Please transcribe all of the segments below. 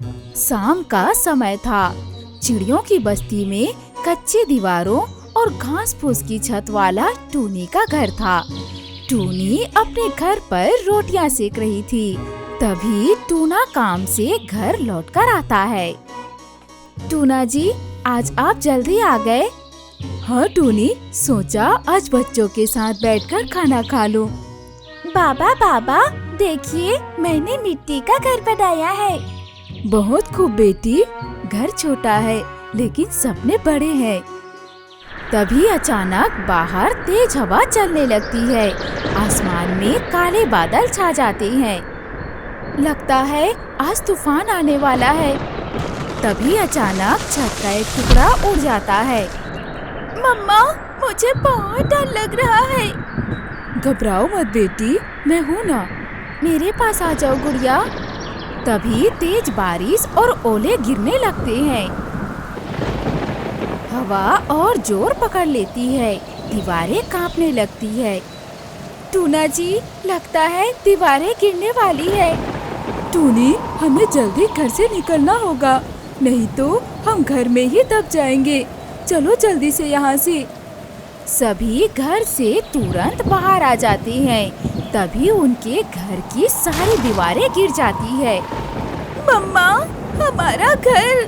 शाम का समय था। चिड़ियों की बस्ती में कच्ची दीवारों और घास फूस की छत वाला टूनी का घर था। टूनी अपने घर पर रोटियां सेक रही थी। तभी टूना काम से घर लौटकर आता है। टूना जी, आज आप जल्दी आ गए। हाँ टूनी, सोचा आज बच्चों के साथ बैठकर खाना खा लूं। बाबा बाबा, देखिए मैंने मिट्टी का घर बनाया है। बहुत खूब बेटी, घर छोटा है लेकिन सपने बड़े हैं। तभी अचानक बाहर तेज हवा चलने लगती है। आसमान में काले बादल छा जाते हैं। लगता है आज तूफान आने वाला है। तभी अचानक छत का एक टुकड़ा उड़ जाता है। मम्मा, मुझे बहुत डर लग रहा है। घबराओ मत बेटी, मैं हूँ ना। मेरे पास आ जाओ गुड़िया। तभी तेज बारिश और ओले गिरने लगते हैं। हवा और जोर पकड़ लेती है। दीवारें कांपने लगती है। टूना जी, लगता है दीवारें गिरने वाली है। टूनी, हमें जल्दी घर से निकलना होगा, नहीं तो हम घर में ही दब जाएंगे। चलो जल्दी से यहाँ से। सभी घर से तुरंत बाहर आ जाते हैं। तभी उनके घर की सारी दीवारें गिर जाती है। मम्मा, हमारा घर।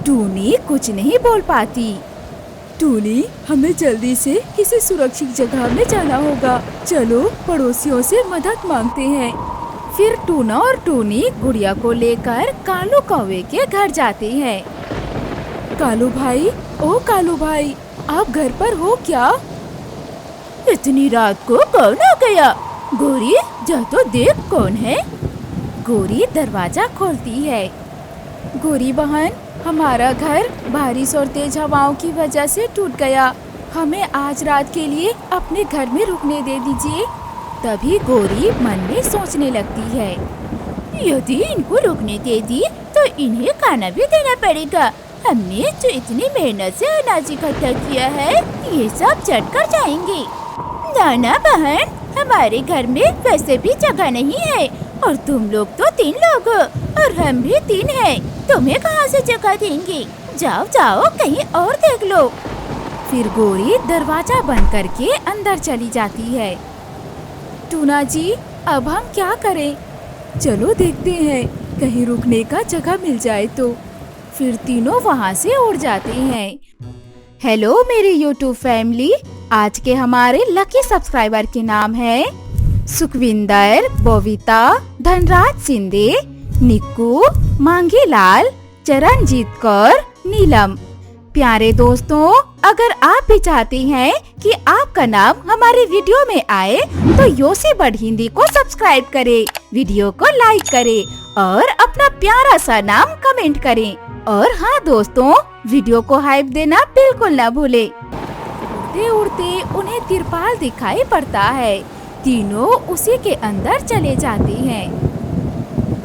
टूनी कुछ नहीं बोल पाती। टूनी, हमें जल्दी से किसी सुरक्षित जगह में जाना होगा। चलो पड़ोसियों से मदद मांगते हैं। फिर टूना और टूनी गुड़िया को लेकर कालू कौवे के घर जाते हैं। कालू भाई, ओ कालू भाई, आप घर पर हो क्या? इतनी रात को कौन आ गया? गोरी, जा तो देख कौन है। गोरी दरवाजा खोलती है। गोरी बहन, हमारा घर बारिश और तेज हवाओं की वजह से टूट गया। हमें आज रात के लिए अपने घर में रुकने दे दीजिए। तभी गोरी मन में सोचने लगती है, यदि इनको रुकने दे दी तो इन्हें खाना भी देना पड़ेगा। हमने जो इतनी मेहनत से अनाज इकट्ठा किया है, ये सब चट कर जाएंगे। नाना बहन, हमारे घर में वैसे भी जगह नहीं है और तुम लोग तो 3 लोग हो और हम भी 3 हैं। तुम्हें कहाँ से जगह देंगे? जाओ जाओ, कहीं और देख लो। फिर गोरी दरवाजा बंद करके अंदर चली जाती है। टूना जी, अब हम क्या करें? चलो देखते हैं, कहीं रुकने का जगह मिल जाए तो। फिर तीनों वहाँ से उड़ जाते हैं। हेलो मेरी यूट्यूब फैमिली, आज के हमारे लकी सब्सक्राइबर के नाम है सुखविंदर, बबीता, धनराज सिंधे, निक्कू, मांगीलाल, चरणजीत कौर, नीलम। प्यारे दोस्तों, अगर आप भी चाहते हैं कि आपका नाम हमारे वीडियो में आए तो योसी बड हिंदी को सब्सक्राइब करें, वीडियो को लाइक करें और अपना प्यारा सा नाम कमेंट करें। और हाँ दोस्तों, वीडियो को हाइप देना बिल्कुल ना भूले। उड़ते उड़ते उन्हें तिरपाल दिखाई पड़ता है। तीनों उसी के अंदर चले जाते हैं।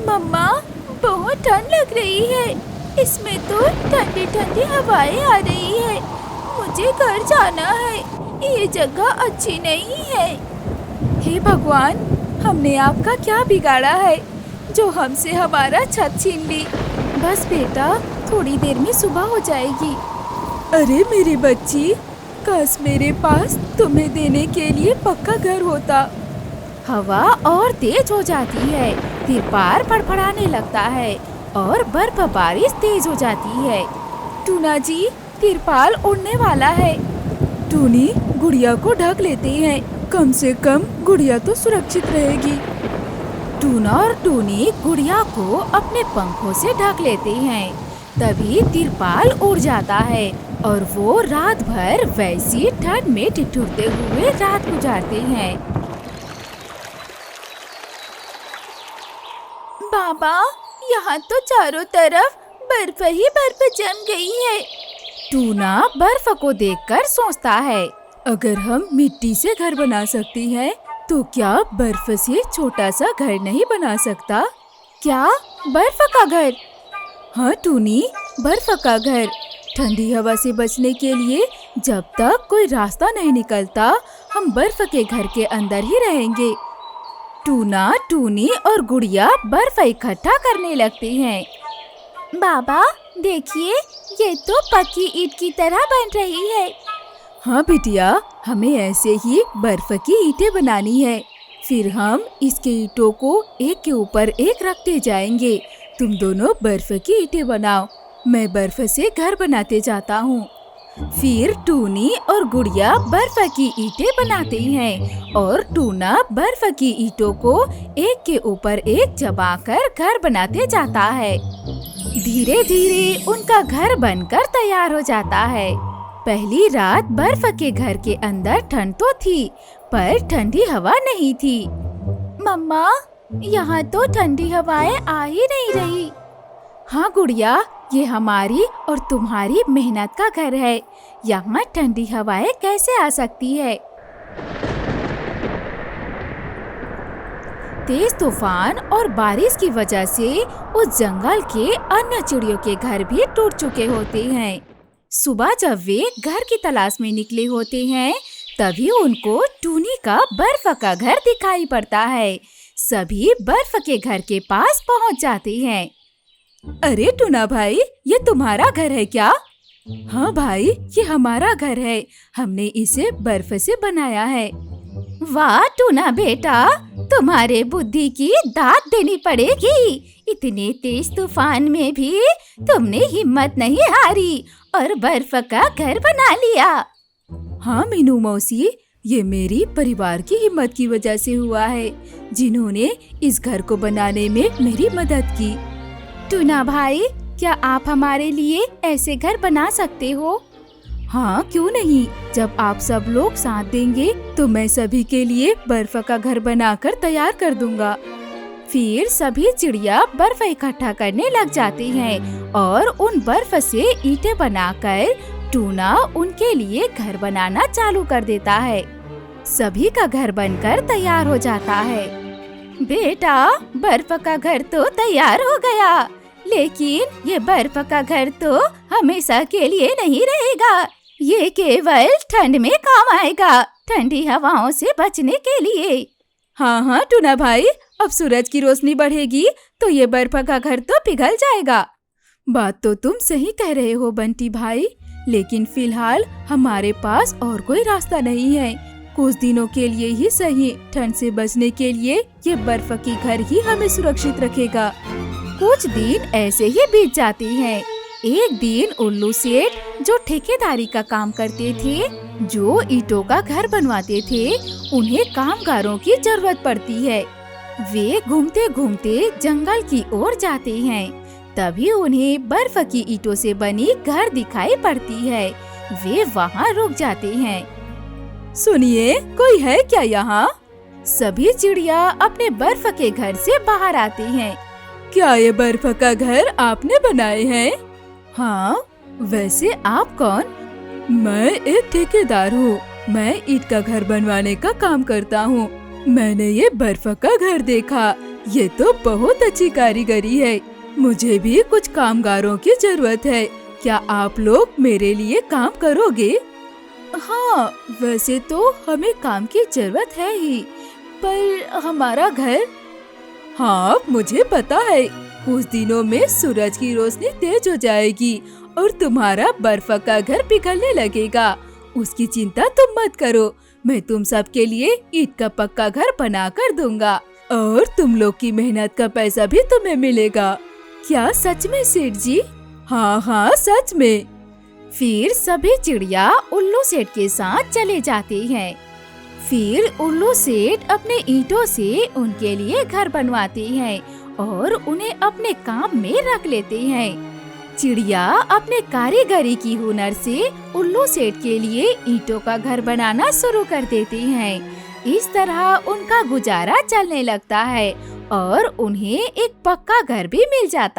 मम्मा, बहुत ठंड लग रही है। इसमें तो ठंडी ठंडी हवाएं आ रही है। मुझे घर जाना है। ये जगह अच्छी नहीं है। हे भगवान, हमने आपका क्या बिगाड़ा है जो हमसे हमारा छत छीन ली। बस बेटा, थोड़ी देर में सुबह हो जाएगी। अरे मेरी बच्ची, काश मेरे पास तुम्हें देने के लिए पक्का घर होता। हवा और तेज हो जाती है। तिरपाल फड़फड़ाने लगता है और बर्फबारी तेज हो जाती है। टूना जी, तिरपाल उड़ने वाला है। टूनी, गुड़िया को ढक लेते हैं, कम से कम गुड़िया तो सुरक्षित रहेगी। टूना और टूनी गुड़िया को अपने पंखों से ढक लेते हैं। तभी तिरपाल उड़ जाता है और वो रात भर वैसी ठंड में ठिठुरते हुए रात गुजारते हैं। बाबा, यहाँ तो चारों तरफ बर्फ ही बर्फ जम गई है। टूना बर्फ को देखकर सोचता है, अगर हम मिट्टी से घर बना सकती हैं, तो क्या बर्फ से छोटा सा घर नहीं बना सकता? क्या बर्फ का घर? हाँ टूनी, बर्फ का घर। ठंडी हवा से बचने के लिए जब तक कोई रास्ता नहीं निकलता, हम बर्फ के घर के अंदर ही रहेंगे। टूना, टूनी और गुड़िया बर्फ इकट्ठा करने लगते हैं। बाबा देखिए, ये तो पक्की ईंट की तरह बन रही है। हाँ बिटिया, हमें ऐसे ही बर्फ की ईंटें बनानी है। फिर हम इसके ईंटों को एक के ऊपर एक रखते जाएंगे। तुम दोनों बर्फ की ईंटें बनाओ, मैं बर्फ से घर बनाते जाता हूँ। फिर टूनी और गुड़िया बर्फ की ईंटें बनाते हैं और टूना बर्फ की ईंटों को एक के ऊपर एक चबाकर घर बनाते जाता है। धीरे धीरे उनका घर बनकर तैयार हो जाता है। पहली रात बर्फ के घर के अंदर ठंड तो थी, पर ठंडी हवा नहीं थी। मम्मा, यहाँ तो ठंडी हवाएं आ ही नहीं रही। हाँ गुड़िया, ये हमारी और तुम्हारी मेहनत का घर है। यहाँ ठंडी हवाएं कैसे आ सकती है? तेज तूफान और बारिश की वजह से उस जंगल के अन्य चिड़ियों के घर भी टूट चुके होते हैं। सुबह जब वे घर की तलाश में निकले होते हैं, तभी उनको टूनी का बर्फ का घर दिखाई पड़ता है। सभी बर्फ के घर के पास पहुँच जाते हैं। अरे टूना भाई, ये तुम्हारा घर है क्या? हाँ भाई, ये हमारा घर है। हमने इसे बर्फ से बनाया है। वाह टूना बेटा, तुम्हारे बुद्धि की दाद देनी पड़ेगी। इतने तेज तूफान में भी तुमने हिम्मत नहीं हारी और बर्फ का घर बना लिया। हाँ मीनू मौसी, ये मेरी परिवार की हिम्मत की वजह से हुआ है, जिन्होंने इस घर को बनाने में मेरी मदद की। टूना भाई, क्या आप हमारे लिए ऐसे घर बना सकते हो? हाँ क्यों नहीं, जब आप सब लोग साथ देंगे तो मैं सभी के लिए बर्फ का घर बनाकर तैयार कर दूंगा। फिर सभी चिड़िया बर्फ इकट्ठा करने लग जाती हैं और उन बर्फ से ईंटें बनाकर टूना उनके लिए घर बनाना चालू कर देता है। सभी का घर बनकर तैयार हो जाता है। बेटा, बर्फ का घर तो तैयार हो गया, लेकिन ये बर्फ का घर तो हमेशा के लिए नहीं रहेगा। ये केवल ठंड में काम आएगा, ठंडी हवाओं से बचने के लिए। हाँ टूना भाई, अब सूरज की रोशनी बढ़ेगी तो ये बर्फ का घर तो पिघल जाएगा। बात तो तुम सही कह रहे हो बंटी भाई, लेकिन फिलहाल हमारे पास और कोई रास्ता नहीं है। कुछ दिनों के लिए ही सही, ठंड से बचने के लिए ये बर्फ की घर ही हमें सुरक्षित रखेगा। कुछ दिन ऐसे ही बीत जाते हैं। एक दिन उल्लू सेठ, जो ठेकेदारी का काम करते थे, जो ईंटों का घर बनवाते थे, उन्हें कामगारों की जरूरत पड़ती है। वे घूमते घूमते जंगल की ओर जाते हैं। तभी उन्हें बर्फ की ईंटों से बनी घर दिखाई पड़ती है। वे वहाँ रुक जाते हैं। सुनिए, कोई है क्या यहाँ? सभी चिड़िया अपने बर्फ के घर से बाहर आती हैं। क्या ये बर्फ का घर आपने बनाए हैं? हाँ, वैसे आप कौन? मैं एक ठेकेदार हूँ। मैं ईंट का घर बनवाने का काम करता हूँ। मैंने ये बर्फ का घर देखा, ये तो बहुत अच्छी कारीगरी है। मुझे भी कुछ कामगारों की जरूरत है। क्या आप लोग मेरे लिए काम करोगे? हाँ, वैसे तो हमें काम की जरूरत है ही, पर हमारा घर। हाँ मुझे पता है, कुछ दिनों में सूरज की रोशनी तेज हो जाएगी और तुम्हारा बर्फ का घर पिघलने लगेगा। उसकी चिंता तुम मत करो, मैं तुम सब के लिए ईंट का पक्का घर बना कर दूंगा और तुम लोग की मेहनत का पैसा भी तुम्हें मिलेगा। क्या सच में सेठ जी? हाँ सच में। फिर सभी चिड़िया उल्लू सेठ के साथ चले जाते हैं। फिर उल्लू सेठ अपने ईंटों से उनके लिए घर बनवाते हैं और उन्हें अपने काम में रख लेते हैं। चिड़िया अपने कारीगरी की हुनर से उल्लू सेठ के लिए ईंटों का घर बनाना शुरू कर देते हैं। इस तरह उनका गुजारा चलने लगता है और उन्हें एक पक्का घर भी मिल जाता है।